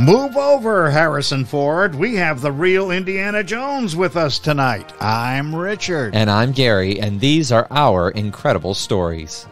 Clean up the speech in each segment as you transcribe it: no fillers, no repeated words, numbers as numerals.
Move over, Harrison Ford. We have the real Indiana Jones with us tonight. I'm Richard. And I'm Gary, and these are our incredible stories.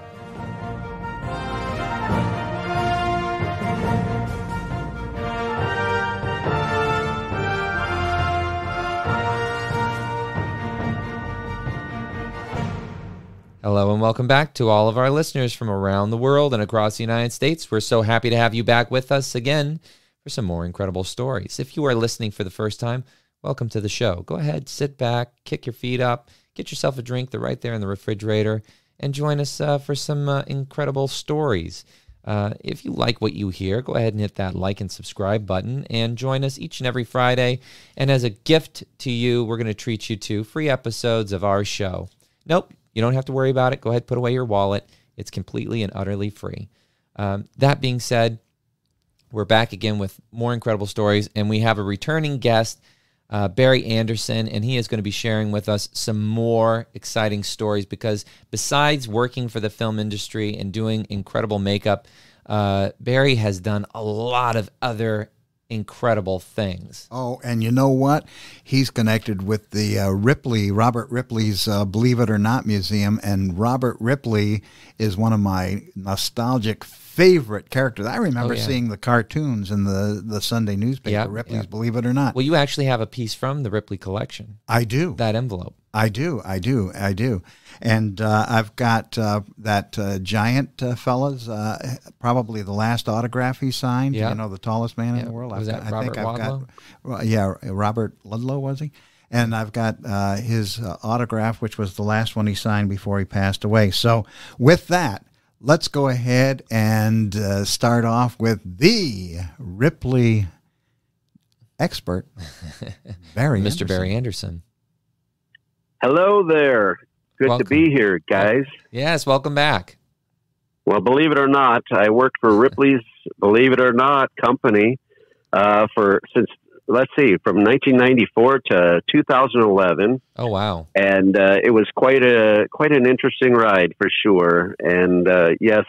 Hello and welcome back to all of our listeners from around the world and across the United States. We're so happy to have you back with us again for some more incredible stories. If you are listening for the first time, welcome to the show. Go ahead, sit back, kick your feet up, get yourself a drink. They're right there in the refrigerator, and join us for some incredible stories. If you like what you hear, go ahead and hit that like and subscribe button and join us each and every Friday. And as a gift to you, we're going to treat you to free episodes of our show. Nope, you don't have to worry about it. Go ahead, put away your wallet. It's completely and utterly free. That being said, we're back again with more incredible stories, and we have a returning guest, Barry Anderson, and he is going to be sharing with us some more exciting stories because besides working for the film industry and doing incredible makeup, Barry has done a lot of other incredible things. Oh, and you know what? He's connected with the Robert Ripley's Believe It or Not Museum, and Robert Ripley is one of my nostalgic favorite characters. I remember seeing the cartoons in the Sunday newspaper, Ripley's Believe It or Not. Well, you actually have a piece from the Ripley collection. I do. That envelope. I do. And I've got that giant fella's, probably the last autograph he signed, you know, the tallest man in the world. Was that Robert Wadlow? Robert Ludlow, was he? And I've got his autograph, which was the last one he signed before he passed away. So with that, let's go ahead and start off with the Ripley expert, Barry Mr. Anderson. Barry Anderson. Hello there. Good to be here, guys. Yes, welcome back. Well, believe it or not, I worked for Ripley's Believe It or Not company from 1994 to 2011. Oh, wow. And it was quite an interesting ride for sure. And yes,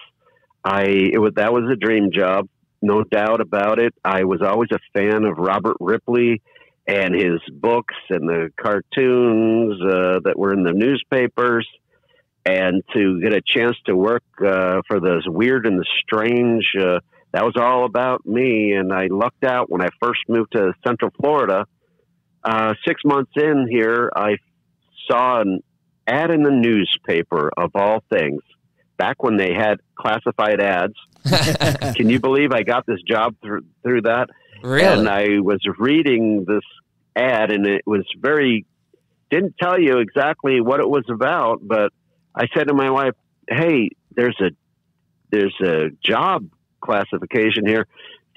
that was a dream job, no doubt about it. I was always a fan of Robert Ripley and his books and the cartoons that were in the newspapers, and to get a chance to work for those weird and the strange, that was all about me. And I lucked out when I first moved to Central Florida. 6 months in here, I saw an ad in the newspaper, of all things, back when they had classified ads. Can you believe I got this job through that? Really? And I was reading this ad, and it was didn't tell you exactly what it was about, but I said to my wife, hey, there's a job classification here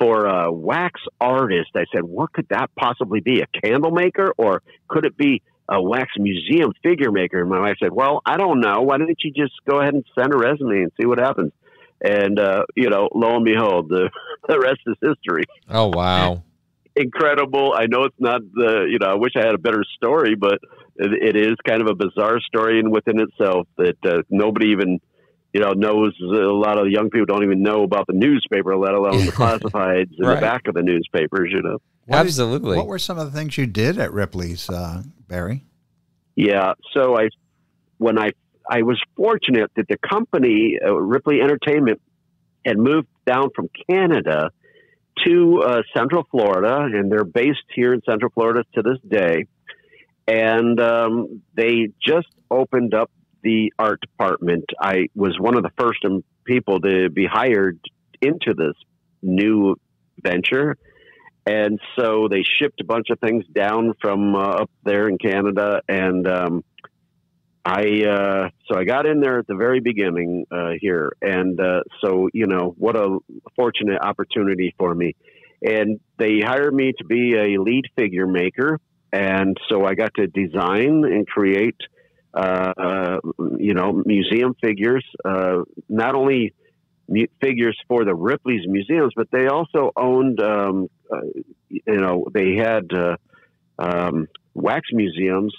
for a wax artist. I said, what could that possibly be? A candle maker, or could it be a wax museum figure maker? And my wife said, well, I don't know. Why don't you just go ahead and send a resume and see what happens? And, lo and behold, the rest is history. Oh, wow. Incredible. I know it's not I wish I had a better story, but it is kind of a bizarre story within itself that nobody even, knows. A lot of young people don't even know about the newspaper, let alone the classifieds in the back of the newspapers, Absolutely. What were some of the things you did at Ripley's, Barry? Yeah. So I was fortunate that the company, Ripley Entertainment, had moved down from Canada to Central Florida, and they're based here in Central Florida to this day. And they just opened up the art department. I was one of the first people to be hired into this new venture. And so they shipped a bunch of things down from up there in Canada. And I got in there at the very beginning here. And so, what a fortunate opportunity for me. And they hired me to be a lead figure maker. And so I got to design and create, museum figures, not only figures for the Ripley's museums, but they also owned, they had wax museums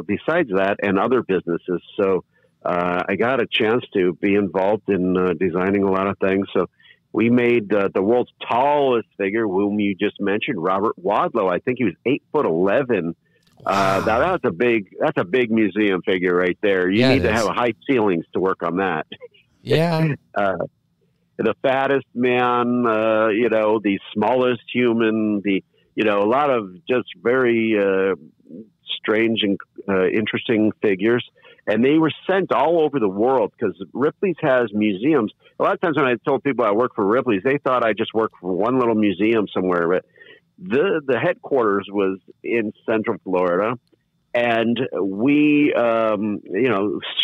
besides that, and other businesses. So I got a chance to be involved in designing a lot of things. So We made the world's tallest figure, whom you just mentioned, Robert Wadlow. I think he was 8'11". Wow. That's a big museum figure right there. You need to have high ceilings to work on that. Yeah. The fattest man, the smallest human, a lot of just very strange and interesting figures. And they were sent all over the world because Ripley's has museums. A lot of times when I told people I work for Ripley's, they thought I just worked for one little museum somewhere. But the headquarters was in Central Florida, and we,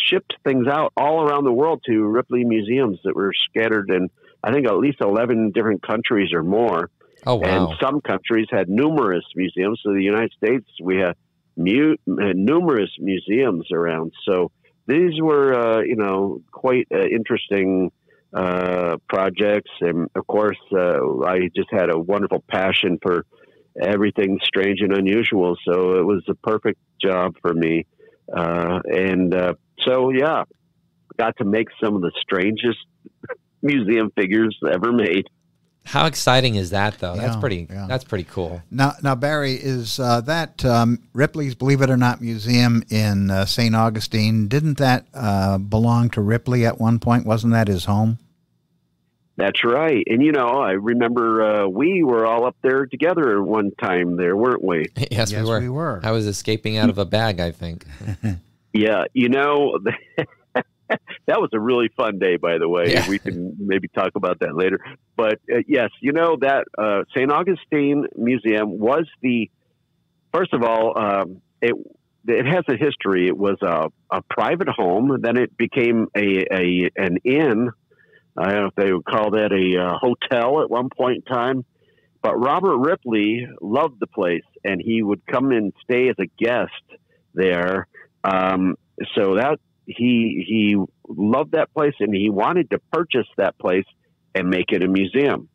shipped things out all around the world to Ripley museums that were scattered in, I think, at least 11 different countries or more. Oh, wow. And some countries had numerous museums. So the United States, we had numerous museums around. So these were, quite interesting projects. And of course, I just had a wonderful passion for everything strange and unusual. So it was a perfect job for me. So, yeah, got to make some of the strangest museum figures ever made. How exciting is that, though? Yeah, That's pretty cool. Now, Barry, is that Ripley's Believe It or Not Museum in St. Augustine? Didn't that belong to Ripley at one point? Wasn't that his home? That's right. And, I remember we were all up there together one time there, weren't we? Yes, we were. I was escaping out of a bag, I think. Yeah, that was a really fun day, by the way. Yeah. We can maybe talk about that later. But yes, that St. Augustine Museum was first of all, it has a history. It was a private home. Then it became an inn. I don't know if they would call that a hotel at one point in time. But Robert Ripley loved the place, and he would come and stay as a guest there. So that he loved that place, and he wanted to purchase that place and make it a museum.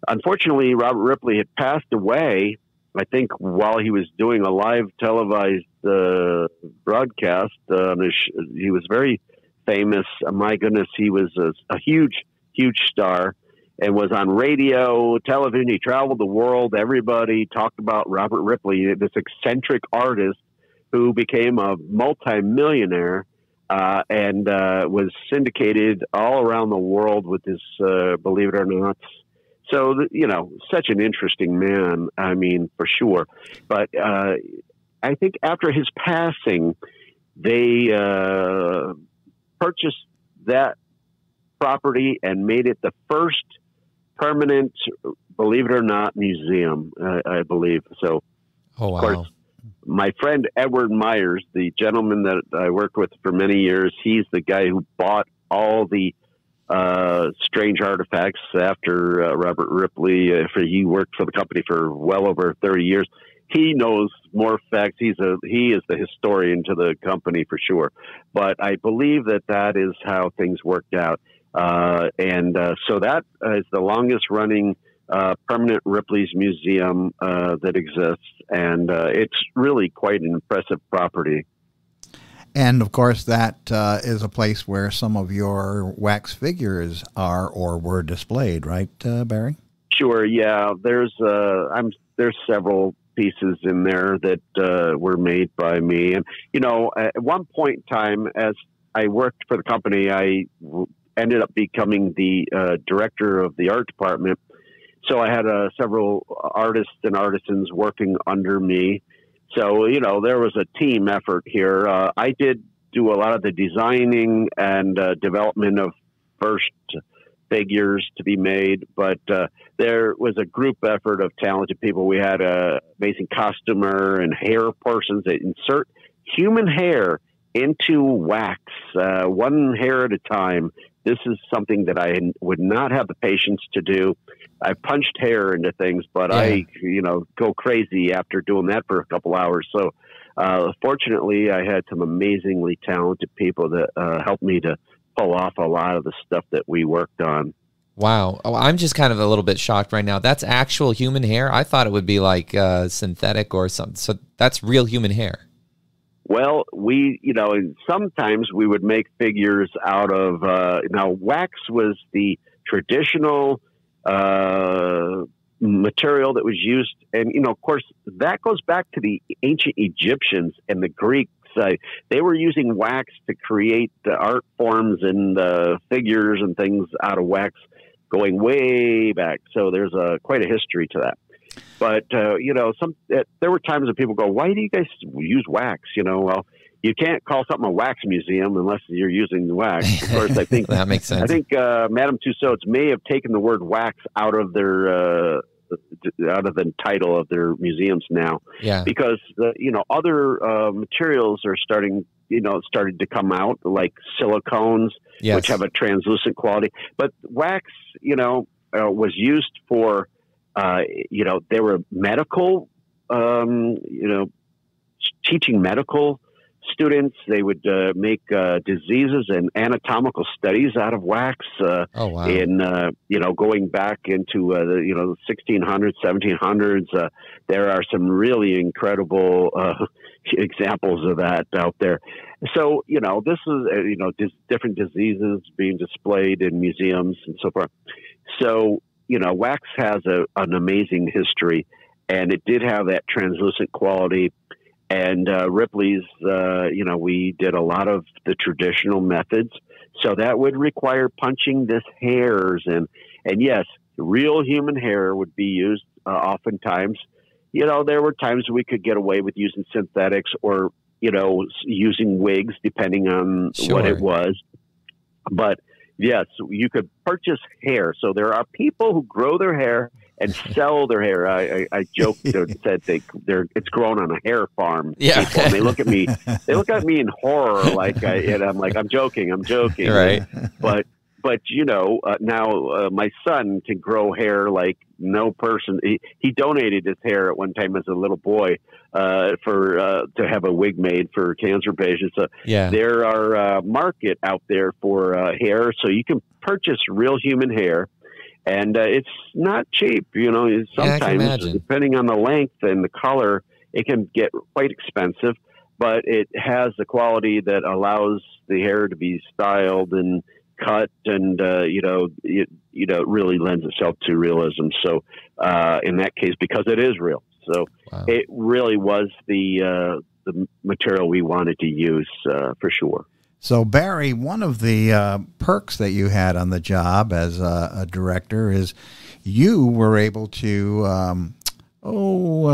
Unfortunately, Robert Ripley had passed away, I think, while he was doing a live televised broadcast. He was very famous. My goodness, he was a huge, huge star and was on radio, television. He traveled the world. Everybody talked about Robert Ripley, this eccentric artist who became a multimillionaire and was syndicated all around the world with his Believe It or Not. So, such an interesting man, I mean, for sure. But I think after his passing, they purchased that property and made it the first permanent Believe It or Not museum, I believe. So, of course, my friend Edward Myers, the gentleman that I worked with for many years, he's the guy who bought all the strange artifacts after Robert Ripley. He worked for the company for well over 30 years. He knows more facts. He is the historian to the company for sure. But I believe that is how things worked out. So that is the longest running permanent Ripley's museum that exists. And it's really quite an impressive property. And, of course, that is a place where some of your wax figures are or were displayed, right, Barry? Sure, yeah. There's several pieces in there that were made by me. And, at one point in time, as I worked for the company, I ended up becoming the director of the art department. So I had several artists and artisans working under me. So, there was a team effort here. I did do a lot of the designing and development of first figures to be made, but there was a group effort of talented people. We had an amazing costumer and hair persons that insert human hair into wax, one hair at a time. This is something that I would not have the patience to do. I punched hair into things, but I go crazy after doing that for a couple hours. So fortunately, I had some amazingly talented people that helped me to pull off a lot of the stuff that we worked on. Wow. Oh, I'm just kind of a little bit shocked right now. That's actual human hair? I thought it would be like synthetic or something. So that's real human hair. Well, sometimes we would make figures out of, now wax was the traditional material that was used. And, of course, that goes back to the ancient Egyptians and the Greeks. They were using wax to create the art forms and figures and things out of wax going way back. So there's quite a history to that. But, there were times when people go, why do you guys use wax? Well, you can't call something a wax museum unless you're using the wax. Of course, I think that makes sense. I think Madame Tussauds may have taken the word wax out of the title of their museums now, because other materials are started to come out, like silicones, which have a translucent quality. But wax, was used for, they were medical, teaching medical students. They would make diseases and anatomical studies out of wax. Going back into the 1600s, 1700s, there are some really incredible examples of that out there. So this is different diseases being displayed in museums and so forth. So wax has an amazing history, and it did have that translucent quality. And Ripley's, we did a lot of the traditional methods. So that would require punching this hairs. And yes, real human hair would be used oftentimes. There were times we could get away with using synthetics or, using wigs, depending on what it was. But yes, you could purchase hair. So there are people who grow their hair and sell their hair. I joked said it's grown on a hair farm. Yeah. People, and they look at me in horror, and I'm like, I'm joking. Right. But now my son can grow hair like no person. He donated his hair at one time as a little boy to have a wig made for cancer patients. So there are market out there for hair, so you can purchase real human hair. And it's not cheap, sometimes, depending on the length and the color, it can get quite expensive, but it has the quality that allows the hair to be styled and cut, and, it really lends itself to realism. So in that case, because it is real. So it really was the material we wanted to use for sure. So, Barry, one of the perks that you had on the job as a director is you were able to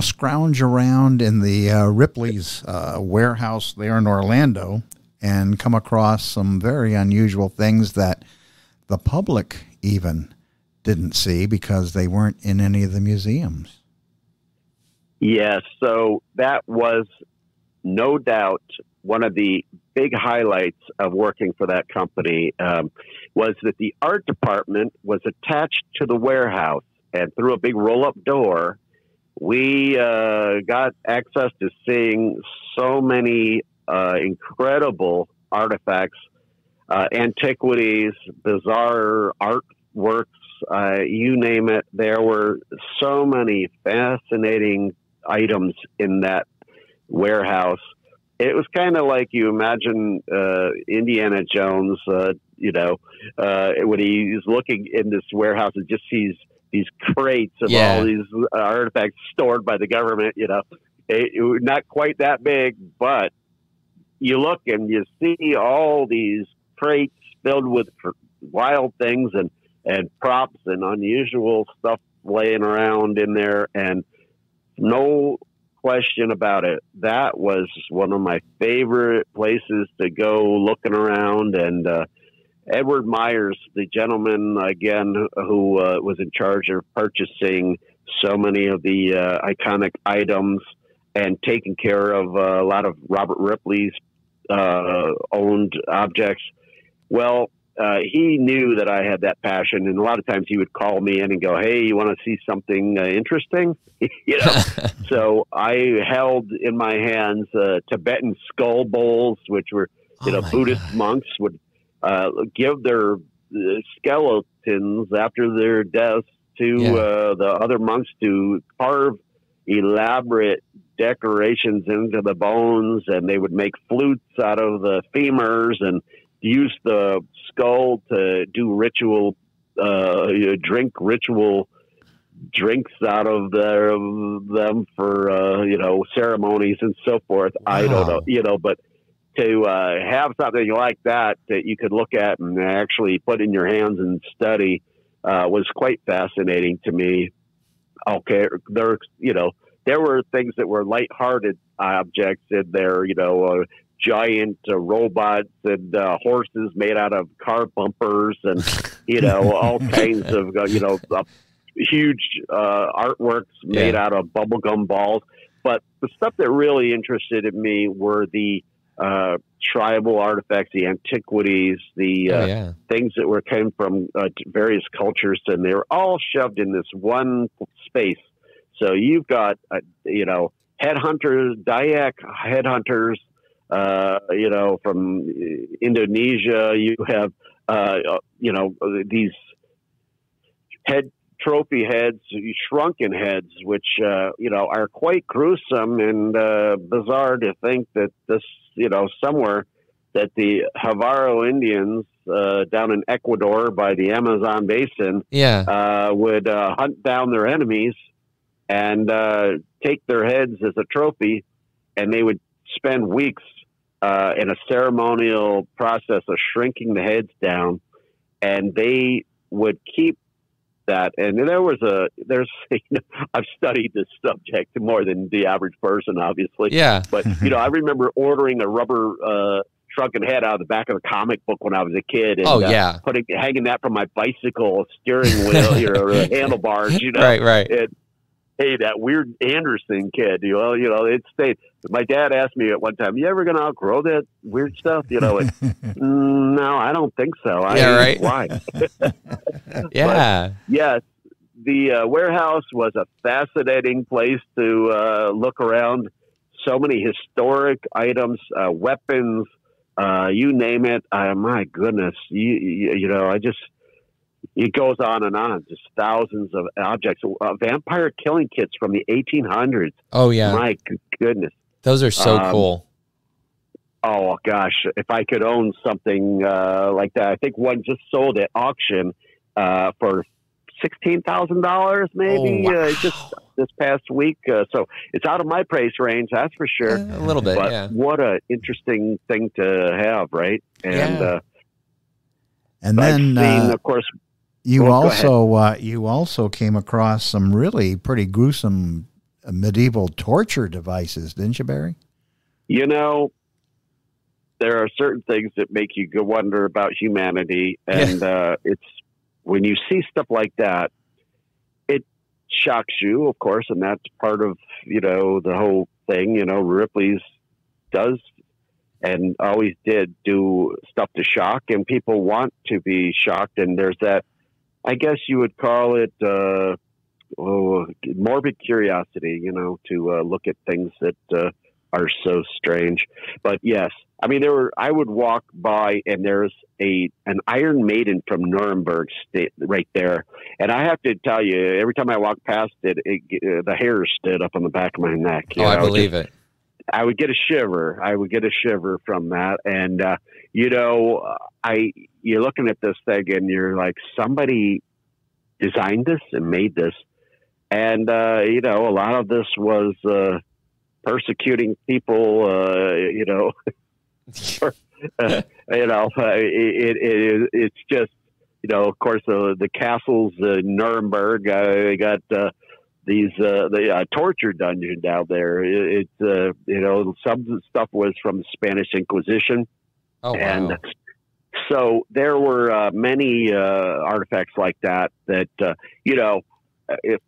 scrounge around in the Ripleys Warehouse there in Orlando and come across some very unusual things that the public even didn't see because they weren't in any of the museums. Yes, so that was no doubt one of the big highlights of working for that company was that the art department was attached to the warehouse, and through a big roll-up door, we got access to seeing so many incredible artifacts, antiquities, bizarre artworks, you name it. There were so many fascinating items in that warehouse. It was kind of like you imagine Indiana Jones, when he's looking in this warehouse and just sees these crates of all these artifacts stored by the government. Not quite that big, but you look and you see all these crates filled with wild things and props and unusual stuff laying around in there, and no question about it, that was one of my favorite places to go looking around. And Edward Myers, the gentleman again who was in charge of purchasing so many of the iconic items and taking care of a lot of Robert Ripley's owned objects, well, he knew that I had that passion, and a lot of times he would call me in and go, "Hey, you want to see something interesting?" So I held in my hands Tibetan skull bowls, which were, Buddhist monks would give their skeletons after their deaths to the other monks to carve elaborate decorations into the bones, and they would make flutes out of the femurs and use the skull to do ritual drink ritual drinks out of them for ceremonies and so forth. Wow. I don't know, but to have something like that you could look at and actually put in your hands and study was quite fascinating to me. Okay, there were things that were lighthearted objects in there, giant robots and horses made out of car bumpers and all kinds of huge artworks made out of bubblegum balls. But the stuff that really interested me were the tribal artifacts, the antiquities, the things that came from various cultures, and they were all shoved in this one space. So you've got headhunters, Dayak headhunters, from Indonesia. You have these trophy heads, shrunken heads, which are quite gruesome and bizarre to think that this somewhere that the Javaro Indians down in Ecuador by the Amazon basin would hunt down their enemies and take their heads as a trophy, and they would spend weeks in a ceremonial process of shrinking the heads down, and they would keep that. And I've studied this subject more than the average person, obviously. Yeah. But, I remember ordering a rubber shrunken head out of the back of a comic book when I was a kid. And, hanging that from my bicycle steering wheel or handlebars, Right. Hey, that weird Anderson kid, it stayed. My dad asked me at one time, "You ever going to outgrow that weird stuff?" No, I don't think so. Why? Yeah. But, yes, the warehouse was a fascinating place to look around. So many historic items, weapons, you name it. My goodness, it goes on, just thousands of objects. Vampire killing kits from the 1800s. Oh, yeah. My goodness. Those are so cool. Oh, gosh. If I could own something like that. I think one just sold at auction for $16,000 maybe just this past week. So it's out of my price range, that's for sure. A little bit, but what an interesting thing to have, right? And and then, I've seen, of course... You also came across some really pretty gruesome medieval torture devices, didn't you, Barry? There are certain things that make you go wonder about humanity, and it's when you see stuff like that, it shocks you, of course, and that's part of the whole thing. Ripley's does and always did do stuff to shock, and people want to be shocked, and there's that. I guess you would call it morbid curiosity, to look at things that are so strange. But yes, I mean, I would walk by and there's an Iron Maiden from Nuremberg right there. And I have to tell you, every time I walk past it, the hairs stood up on the back of my neck. I believe it. I would get a shiver. From that. And, you're looking at this thing and you're like, somebody designed this and made this. And, a lot of this was persecuting people, it's just, of course, the castles in Nuremberg, they got the torture dungeon down there. Some stuff was from the Spanish Inquisition. Oh, wow. And so there were many artifacts like that,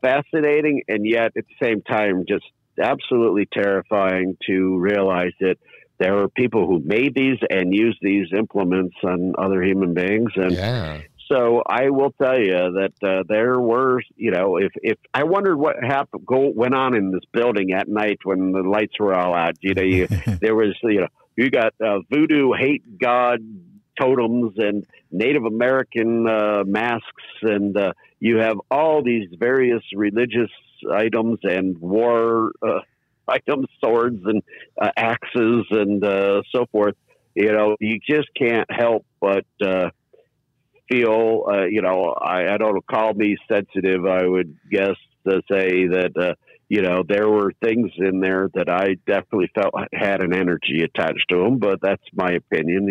fascinating, and yet at the same time, just absolutely terrifying to realize that there were people who made these and used these implements on other human beings. And so I will tell you that there were, if I wondered what went on in this building at night when the lights were all out, there was, you got voodoo hate god totems and Native American masks, and you have all these various religious items and war items, swords and axes and so forth. You just can't help but feel, I don't call me sensitive. I would guess to say that, there were things in there that I definitely felt had an energy attached to them, but that's my opinion.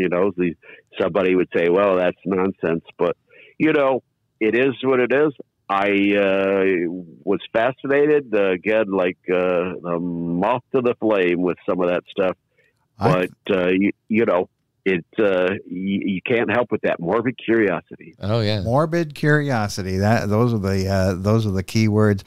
Somebody would say, well, that's nonsense, but it is what it is. I was fascinated again, like the moth to the flame with some of that stuff, but you can't help with that morbid curiosity. Oh yeah, morbid curiosity. Those are the key words.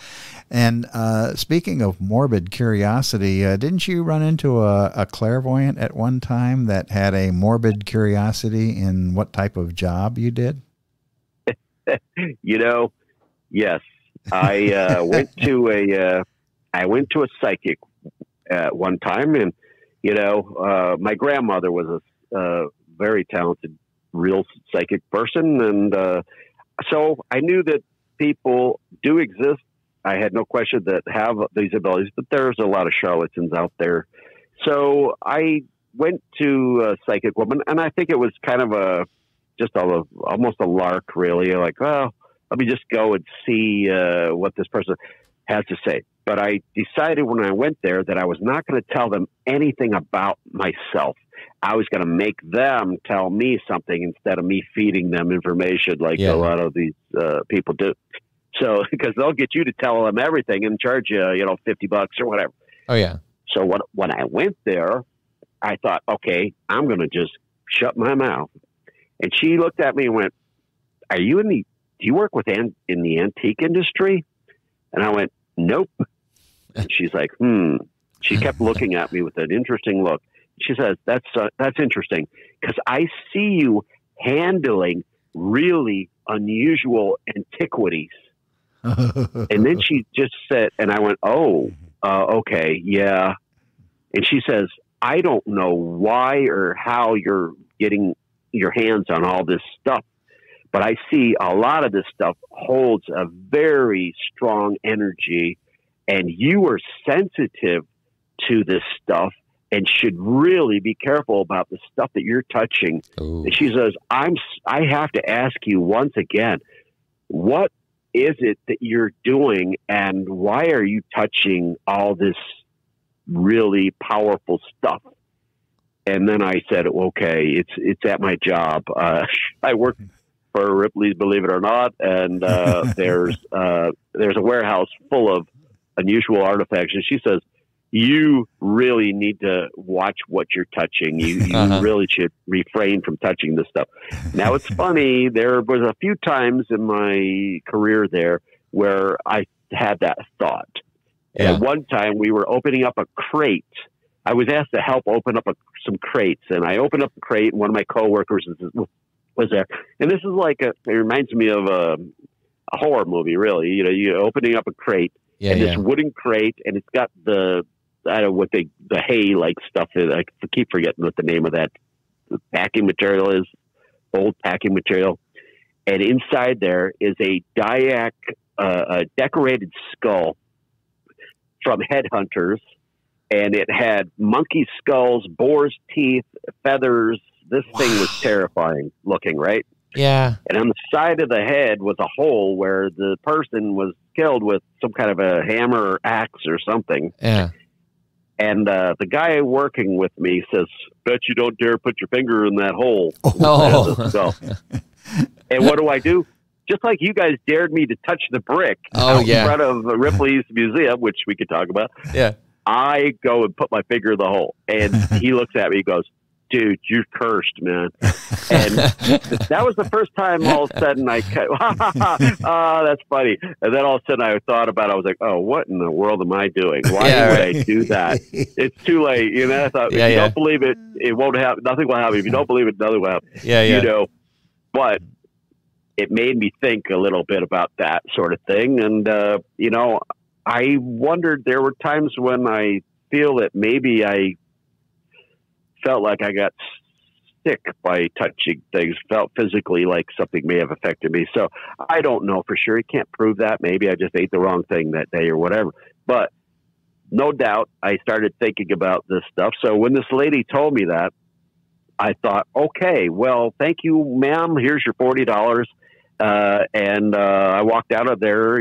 And speaking of morbid curiosity, didn't you run into a clairvoyant at one time that had a morbid curiosity in what type of job you did? Yes, I went to a psychic at one time, and my grandmother was a very talented, real psychic person, and so I knew that people do exist. I had no question that have these abilities, but there's a lot of charlatans out there. So I went to a psychic woman, and I think it was kind of almost a lark, really. Like, well, let me just go and see what this person has to say. But I decided when I went there that I was not going to tell them anything about myself. I was going to make them tell me something instead of me feeding them information like a lot of these people do. So, because they'll get you to tell them everything and charge you, $50 or whatever. Oh, yeah. So when I went there, I thought, okay, I'm going to just shut my mouth. And she looked at me and went, do you work in the antique industry? And I went, nope. And she's like, She kept looking at me with an interesting look. She says, that's interesting because I see you handling really unusual antiquities. And then she just said, and I went, okay, yeah. And she says, I don't know why or how you're getting your hands on all this stuff, but I see a lot of this stuff holds a very strong energy, and you are sensitive to this stuff and should really be careful about the stuff that you're touching. Ooh. And she says, I have to ask you once again, what is it that you're doing, and why are you touching all this really powerful stuff? And then I said, okay, it's at my job. I work for Ripley's, believe it or not, and there's a warehouse full of unusual artifacts. And she says, you really need to watch what you're touching. You really should refrain from touching this stuff. Now, it's funny. There was a few times in my career there where I had that thought. Yeah. And at one time, we were opening up a crate. I was asked to help open up some crates, and I opened up the crate, and one of my coworkers was there. And this is it reminds me of a horror movie, really. You're opening up a crate, this wooden crate, and it's got the hay like stuff. I keep forgetting what the name of that packing material is, old packing material. And inside there is a decorated skull from headhunters, and it had monkey skulls, boar's teeth, feathers. This thing was terrifying looking, right? Yeah. And on the side of the head was a hole where the person was killed with some kind of a hammer or axe or something. Yeah. And the guy working with me says, bet you don't dare put your finger in that hole. Oh. And what do? Just like you guys dared me to touch the brick in front of Ripleys Museum, which we could talk about. Yeah. I go and put my finger in the hole. And he looks at me and goes, dude, you're cursed, man. And that was the first time all of a sudden that's funny. And then all of a sudden I thought about it. I was like, oh, what in the world am I doing? Why would I do that? It's too late. I thought, if you don't believe it, it won't happen. Nothing will happen. If you don't believe it, nothing will happen. But it made me think a little bit about that sort of thing. And, I wondered, there were times when I feel that maybe I felt like I got sick by touching things, felt physically like something may have affected me. So I don't know for sure. You can't prove that. Maybe I just ate the wrong thing that day or whatever. But no doubt I started thinking about this stuff. So when this lady told me that, I thought, okay, well, thank you, ma'am. Here's your $40. And I walked out of there,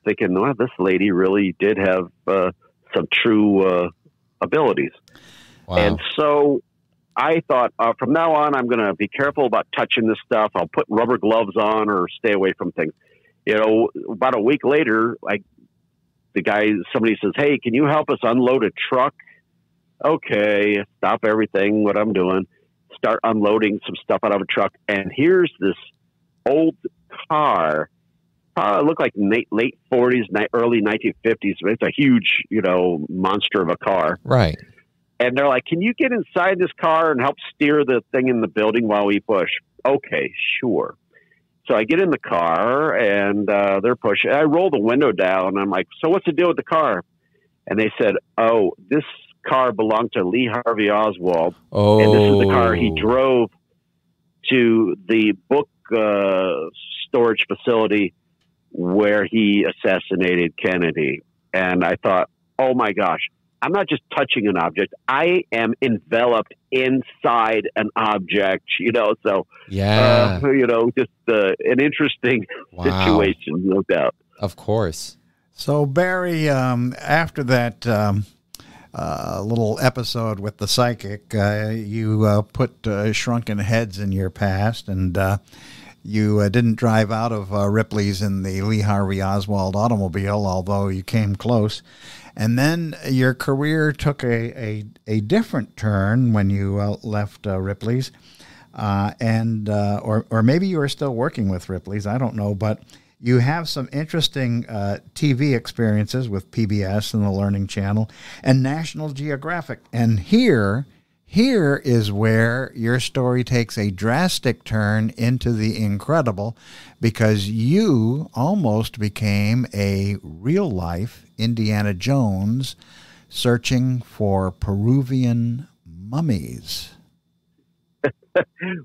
thinking, well, this lady really did have some true abilities. Wow. And so I thought, from now on, I'm going to be careful about touching this stuff. I'll put rubber gloves on or stay away from things. About a week later, somebody says, hey, can you help us unload a truck? Okay, stop everything, what I'm doing, start unloading some stuff out of a truck. And here's this old car. It looked like late 40s, early 1950s. It's a huge, monster of a car. Right. And they're like, can you get inside this car and help steer the thing in the building while we push? Okay, sure. So I get in the car and they're pushing. I roll the window down. And I'm like, so what's the deal with the car? And they said, oh, this car belonged to Lee Harvey Oswald. Oh. And this is the car he drove to the book storage facility where he assassinated Kennedy. And I thought, oh my gosh, I'm not just touching an object. I am enveloped inside an object, so, yeah, just an interesting situation, no doubt. Of course. So, Barry, after that little episode with the psychic, you put shrunken heads in your past, and you didn't drive out of Ripley's in the Lee Harvey Oswald automobile, although you came close. And then your career took a different turn when you left Ripley's, or maybe you were still working with Ripley's, I don't know, but you have some interesting TV experiences with PBS and the Learning Channel and National Geographic. And here is where your story takes a drastic turn into the incredible, because you almost became a real-life Indiana Jones searching for Peruvian mummies.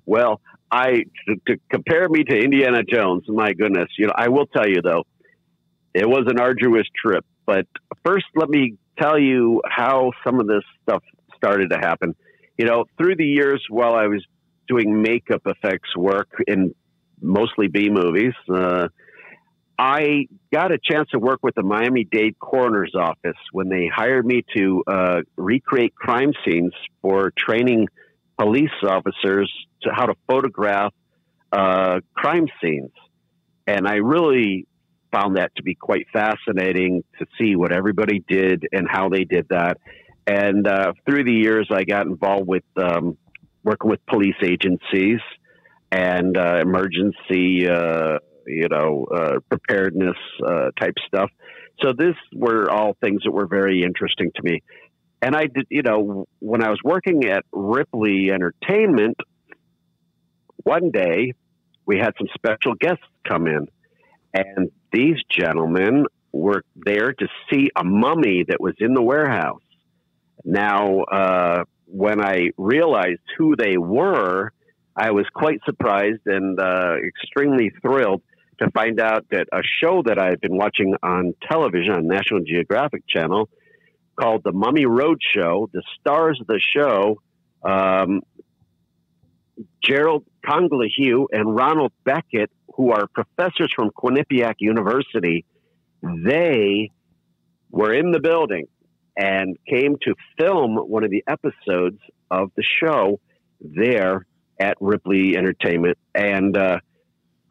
Well, to compare me to Indiana Jones, my goodness, I will tell you, though, it was an arduous trip. But first, let me tell you how some of this stuff started to happen. Through the years, while I was doing makeup effects work in mostly B movies, I got a chance to work with the Miami-Dade coroner's office when they hired me to recreate crime scenes for training police officers to how to photograph crime scenes. And I really found that to be quite fascinating to see what everybody did and how they did that. And through the years, I got involved with working with police agencies and emergency, preparedness type stuff. So these were all things that were very interesting to me. And I did, when I was working at Ripley Entertainment, one day we had some special guests come in, and these gentlemen were there to see a mummy that was in the warehouse. Now, when I realized who they were, I was quite surprised and extremely thrilled to find out that a show that I had been watching on television on National Geographic Channel called The Mummy Roadshow, the stars of the show, Gerald Conglahue and Ronald Beckett, who are professors from Quinnipiac University, they were in the building and came to film one of the episodes of the show there at Ripley Entertainment. And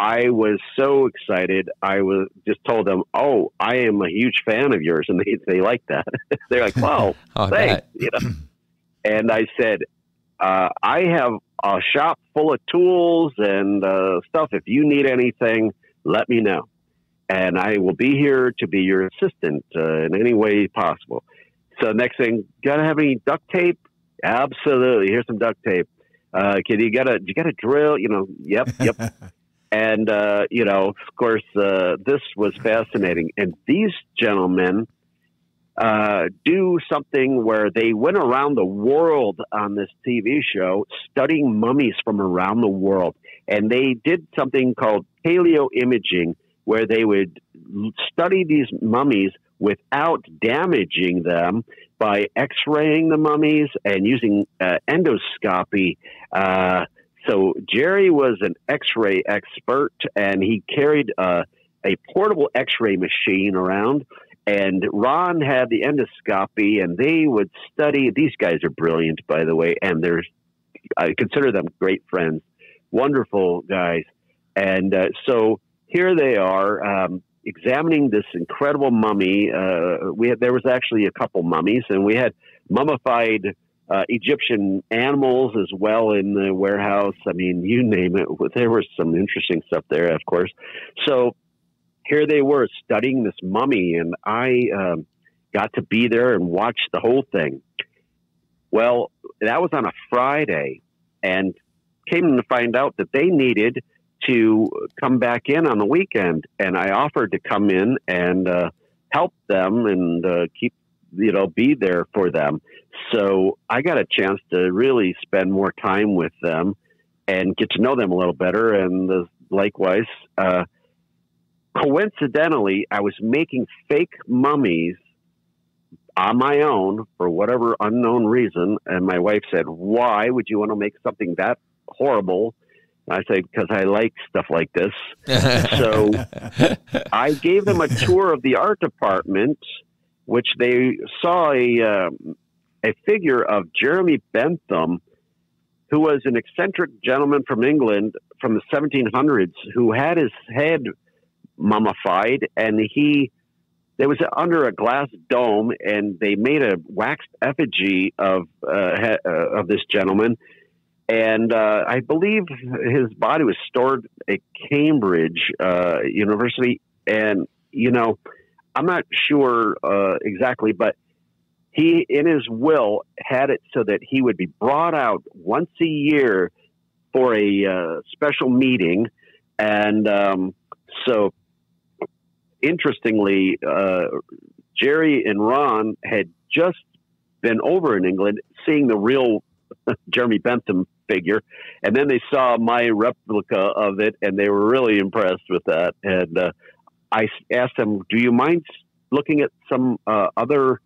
I was so excited. I was just told them, "Oh, I am a huge fan of yours," and they like that. They're like, "Wow, thanks." And I said, "I have a shop full of tools and stuff. If you need anything, let me know, and I will be here to be your assistant in any way possible." So next thing, gotta have any duct tape? Absolutely. Here's some duct tape. You got a drill? Yep. And, of course, this was fascinating. And these gentlemen do something where they went around the world on this TV show studying mummies from around the world. And they did something called paleoimaging, where they would study these mummies without damaging them, by X-raying the mummies and using endoscopy. So Jerry was an X-ray expert, and he carried a portable X-ray machine around. And Ron had the endoscopy, and they would study. These guys are brilliant, by the way, and I consider them great friends, wonderful guys. And so here they are examining this incredible mummy. There was actually a couple mummies, and we had mummified Egyptian animals as well in the warehouse. I mean, you name it. There was some interesting stuff there, of course. So here they were studying this mummy, and I got to be there and watch the whole thing. Well, that was on a Friday, and came to find out that they needed to come back in on the weekend, and I offered to come in and help them and be there for them. So I got a chance to really spend more time with them and get to know them a little better. And likewise, coincidentally, I was making fake mummies on my own for whatever unknown reason. And my wife said, "Why would you want to make something that horrible?" I said, "Because I like stuff like this." So I gave them a tour of the art department, which they saw a figure of Jeremy Bentham, who was an eccentric gentleman from England from the 1700s who had his head mummified, and it was under a glass dome, and they made a waxed effigy of this gentleman. And I believe his body was stored at Cambridge University. And, I'm not sure exactly, but he, in his will, had it so that he would be brought out once a year for a special meeting. And so, interestingly, Jerry and Ron had just been over in England seeing the real Jeremy Bentham figure, and then they saw my replica of it, and they were really impressed with that. And I asked them, "Do you mind looking at some other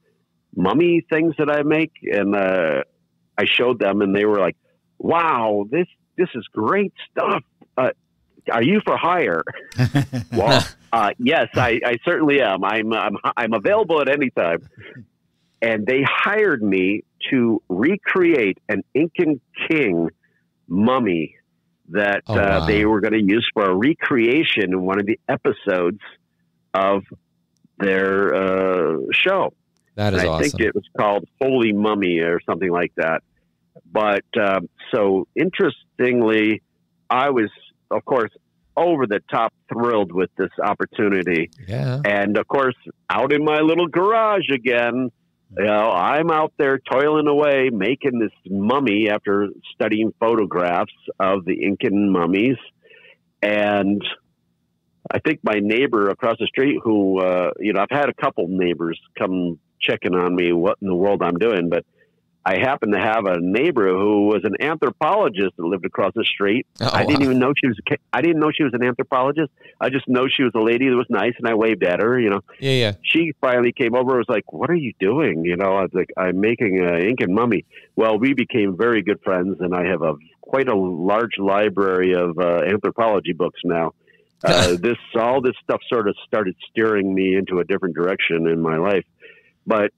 mummy things that I make?" And I showed them, and they were like, "Wow, this is great stuff. Are you for hire?" Well, yes, I certainly am. I'm available at any time. And they hired me to recreate an Incan king mummy that they were going to use for a recreation in one of the episodes of their show. That is awesome. I think it was called Holy Mummy or something like that. But so interestingly, I was, of course, over the top thrilled with this opportunity. Yeah. And of course, out in my little garage again, I'm out there toiling away, making this mummy after studying photographs of the Incan mummies. And I think my neighbor across the street who, I've had a couple neighbors come checking on me, what in the world I'm doing, but I happen to have a neighbor who was an anthropologist that lived across the street. I didn't even know she was an anthropologist. I just know she was a lady that was nice, and I waved at her, Yeah. She finally came over and was like, "What are you doing?" I was like, "I'm making an Incan mummy." Well, we became very good friends, and I have quite a large library of anthropology books now. All this stuff sort of started steering me into a different direction in my life. But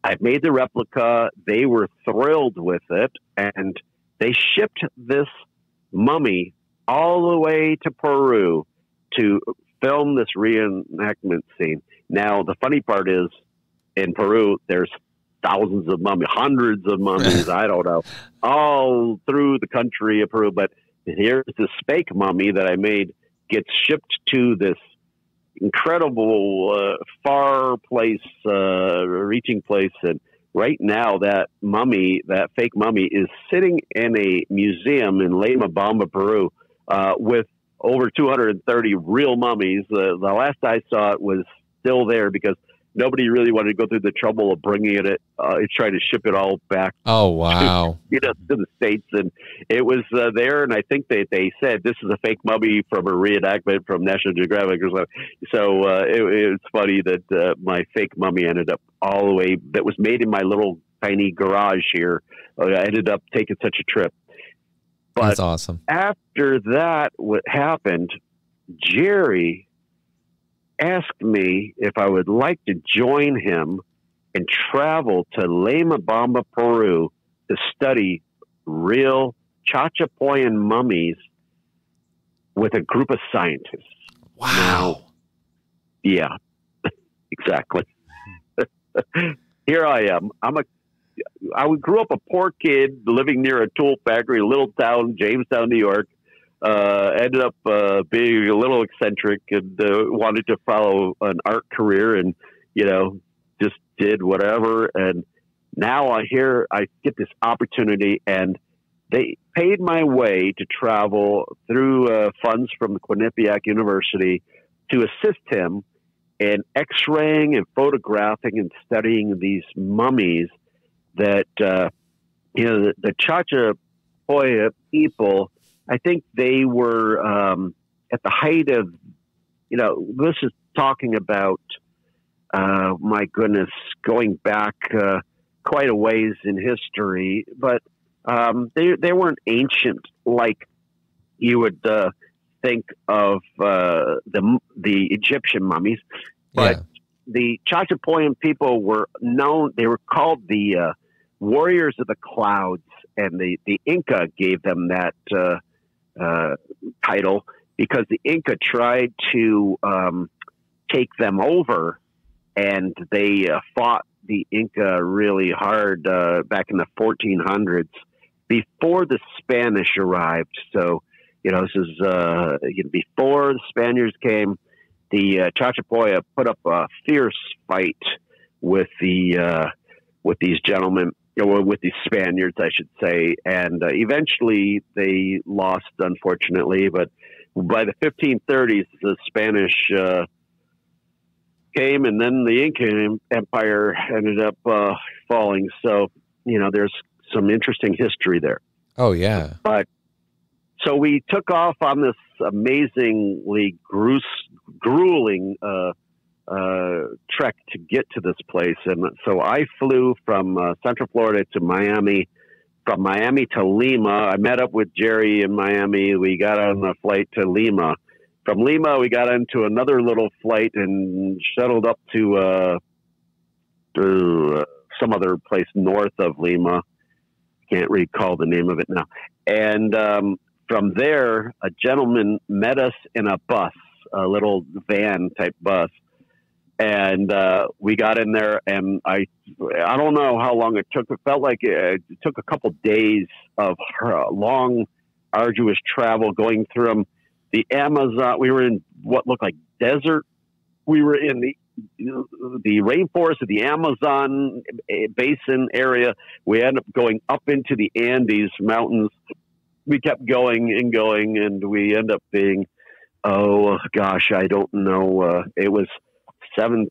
I made the replica. They were thrilled with it, and they shipped this mummy all the way to Peru to film this reenactment scene. Now, the funny part is, in Peru, there's thousands of mummies, hundreds of mummies, I don't know, all through the country of Peru. But here's this fake mummy that I made, gets shipped to this incredible far place, reaching place, and right now that fake mummy is sitting in a museum in Lima, Peru, with over 230 real mummies. The last I saw it was still there because nobody really wanted to go through the trouble of bringing it, trying to ship it all back. Oh, wow. To the States. And it was there. And I think they said this is a fake mummy from a reenactment from National Geographic or something. So it's funny that my fake mummy ended up all the way, that was made in my little tiny garage here. I ended up taking such a trip. But that's awesome. After that, what happened, Jerry asked me if I would like to join him and travel to Lima, Peru to study real Chachapoyan mummies with a group of scientists. Wow. Now, yeah, exactly. Here I am. I grew up a poor kid living near a tool factory, a little town, Jamestown, New York. Ended up being a little eccentric and wanted to follow an art career, and just did whatever. And now I get this opportunity, and they paid my way to travel through funds from the Quinnipiac University to assist him in X-raying and photographing and studying these mummies that the Chachapoya people. I think they were at the height of, this is talking about, my goodness, going back quite a ways in history, but they weren't ancient like you would think of the Egyptian mummies, but the Chachapoyan people were known. They were called the warriors of the clouds, and the Inca gave them that title because the Inca tried to take them over, and they fought the Inca really hard back in the 1400s before the Spanish arrived. So, this is before the Spaniards came. The Chachapoya put up a fierce fight with these gentlemen. With the Spaniards, I should say, and eventually they lost, unfortunately. But by the 1530s, the Spanish came, and then the Inca Empire ended up falling. So, there's some interesting history there. Oh, yeah. But so we took off on this amazingly grueling trek to get to this place. And so I flew from Central Florida to Miami, from Miami to Lima. I met up with Jerry in Miami. We got on a flight to Lima. From Lima, we got into another little flight and shuttled up to some other place north of Lima. Can't recall the name of it now. And from there, a gentleman met us in a bus, a little van type bus. And we got in there, and I don't know how long it took. It felt like it took a couple days of long, arduous travel going through the Amazon. We were in what looked like desert. We were in the rainforest of the Amazon basin area. We ended up going up into the Andes mountains. We kept going and going, and we ended up being, I don't know. It was between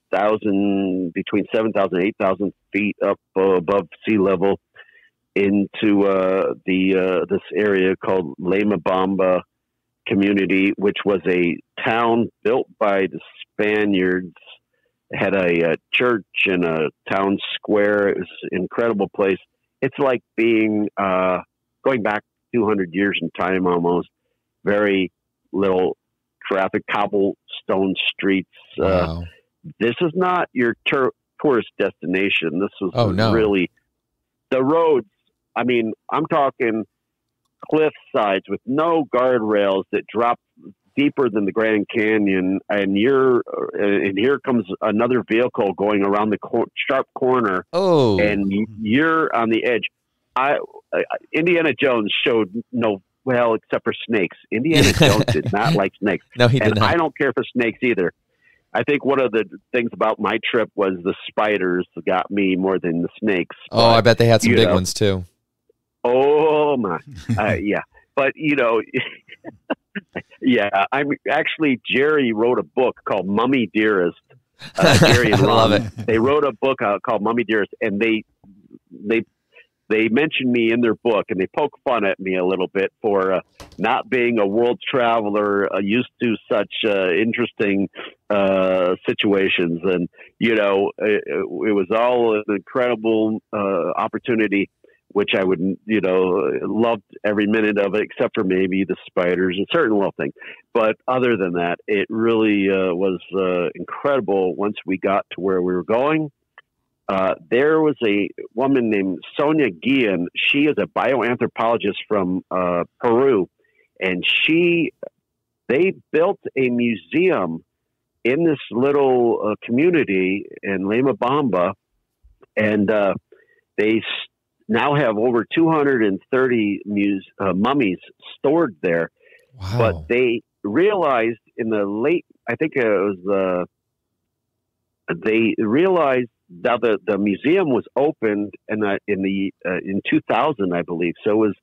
7,000 and 8,000 feet up above sea level into this area called Lima community, which was a town built by the Spaniards. It had a church and a town square. It was an incredible place. It's like being going back 200 years in time almost. Very little traffic, cobblestone streets. Wow. This is not your tourist destination. This was really the roads. I mean, I'm talking cliff sides with no guardrails that drop deeper than the Grand Canyon, and here comes another vehicle going around the sharp corner. Oh, and you're on the edge. Indiana Jones showed except for snakes. Indiana Jones did not like snakes. No, he did not. I don't care for snakes either. I think one of the things about my trip was the spiders got me more than the snakes. Oh, I bet they had some big ones too. Oh my, yeah. But yeah. I'm actually, Jerry wrote a book called Mummy Dearest, Gary and I love Ron. it. They wrote a book called Mummy Dearest, and they mentioned me in their book, and they poke fun at me a little bit for not being a world traveler, used to such interesting situations. And, you know, it was all an incredible opportunity, which I would, you know, loved every minute of it, except for maybe the spiders and certain little things. But other than that, it really was incredible once we got to where we were going. There was a woman named Sonia Guillen. She is a bioanthropologist from Peru, and they built a museum in this little community in Lima, and they now have over 230 mummies stored there. Wow. But they realized in the late, I think it was, they realized that the museum was opened in 2000, I believe. So it was,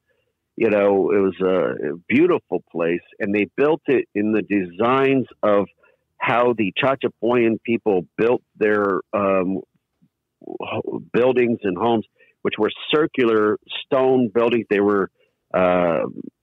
you know, it was a beautiful place, and they built it in the designs of how the Chachapoyan people built their buildings and homes, which were circular stone buildings. They were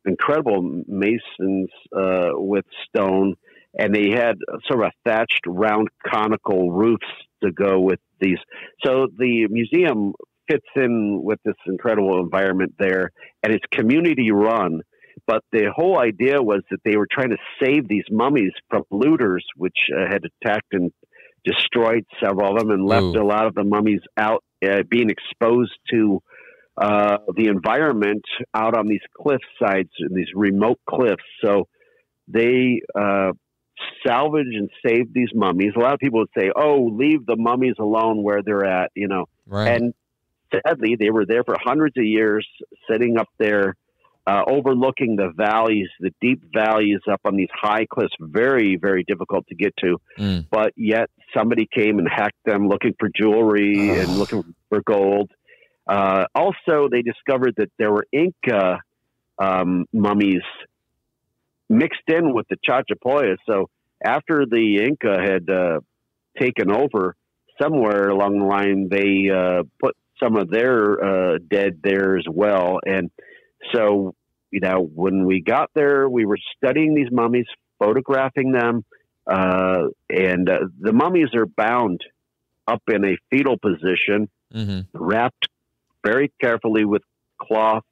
incredible masons with stone, and they had sort of a thatched round conical roofs to go with these. So the museum fits in with this incredible environment there, and it's community run. But the whole idea was that they were trying to save these mummies from looters, which had attacked and destroyed several of them and left a lot of the mummies out, being exposed to the environment out on these cliff sides, these remote cliffs. So they salvage and save these mummies. A lot of people would say, "Oh, leave the mummies alone where they're at," you know. Right. And sadly, they were there for hundreds of years, sitting up there, overlooking the valleys, the deep valleys up on these high cliffs, very, very difficult to get to. But yet somebody came and hacked them looking for jewelry and looking for gold. Also, they discovered that there were Inca mummies mixed in with the Chachapoya. So after the Inca had taken over, somewhere along the line, they put some of their dead there as well. And so, you know, when we got there, we were studying these mummies, photographing them, and the mummies are bound up in a fetal position, wrapped very carefully with cloth.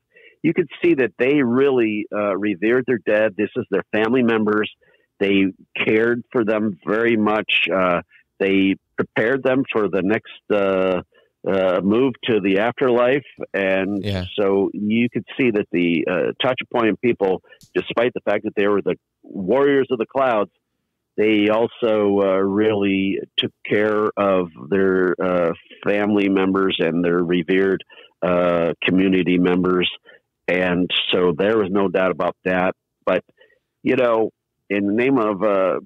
You could see that they really revered their dead. This is their family members. They cared for them very much. They prepared them for the next move to the afterlife. And so you could see that the Chachapoyan people, despite the fact that they were the warriors of the clouds, they also really took care of their family members and their revered community members. And so there was no doubt about that. But, you know, in the name of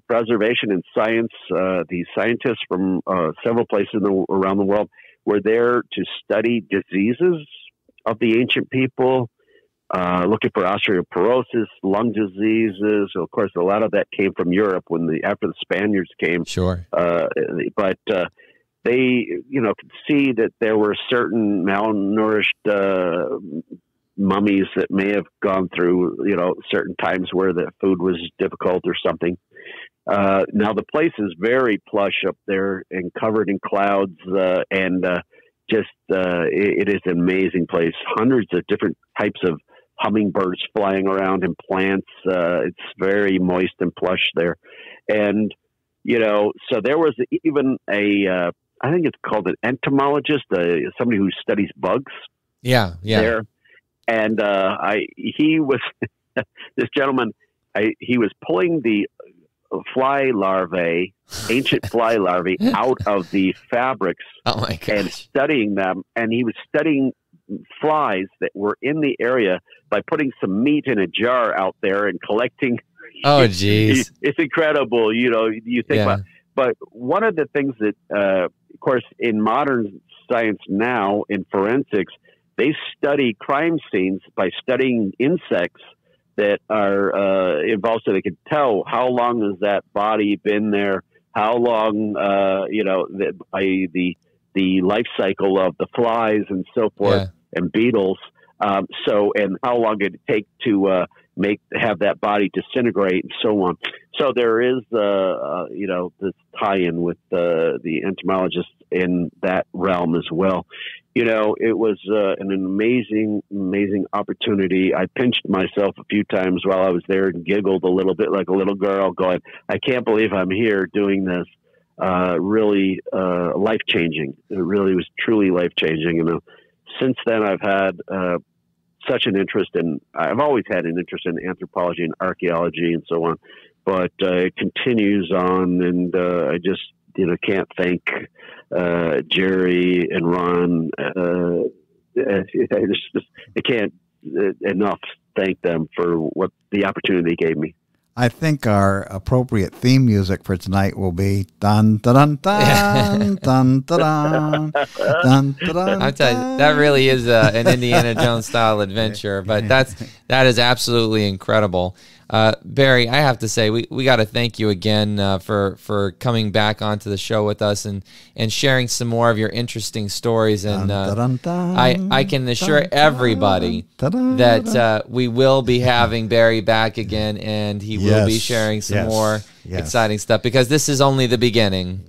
preservation and science, the scientists from several places around the world were there to study diseases of the ancient people, looking for osteoporosis, lung diseases. Of course, a lot of that came from Europe after the Spaniards came. Sure. But they, you know, could see that there were certain malnourished mummies that may have gone through, you know, certain times where the food was difficult or something. Now the place is very plush up there and covered in clouds, and it is an amazing place. Hundreds of different types of hummingbirds flying around and plants. It's very moist and plush there. And, you know, so there was even I think it's called an entomologist, somebody who studies bugs. Yeah. There. And he was this gentleman. He was pulling the fly larvae, ancient fly larvae, out of the fabrics and studying them. And he was studying flies that were in the area by putting some meat in a jar out there and collecting. Oh, geez. It's incredible. You know, you think about. But one of the things that, of course, in modern science now, in forensics, they study crime scenes by studying insects that are involved, so they can tell how long has that body been there, how long, by the life cycle of the flies and so forth and beetles. And how long did it take to have that body disintegrate and so on. So there is, this tie-in with the entomologists in that realm as well. It was an amazing opportunity. I pinched myself a few times while I was there and giggled a little bit like a little girl going, I can't believe I'm here doing this. Really life-changing. It really was truly life-changing. Since then I've had such an interest I've always had an interest in anthropology and archaeology and so on, but it continues on, and I just, can't thank Jerry and Ron. I can't enough thank them for what the opportunity they gave me. I think our appropriate theme music for tonight will be dun dun dun dun dun dun dun dun dun. I'm telling you, that really is an Indiana Jones style adventure, but that is absolutely incredible. Barry, I have to say, we got to thank you again for coming back onto the show with us and sharing some more of your interesting stories. And I can assure everybody that we will be having Barry back again, and he will be sharing some more exciting stuff, because this is only the beginning.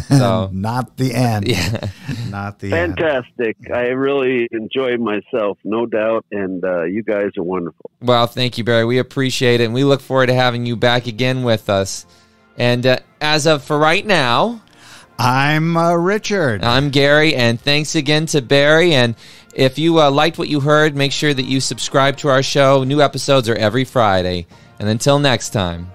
So not the end. Yeah. Not the Fantastic. end. I really enjoyed myself, no doubt, and you guys are wonderful. Well, thank you, Barry. We appreciate it, and we look forward to having you back again with us. And as of for right now, I'm Richard. I'm Gary, and thanks again to Barry. And if you liked what you heard, make sure that you subscribe to our show. New episodes are every Friday. And until next time.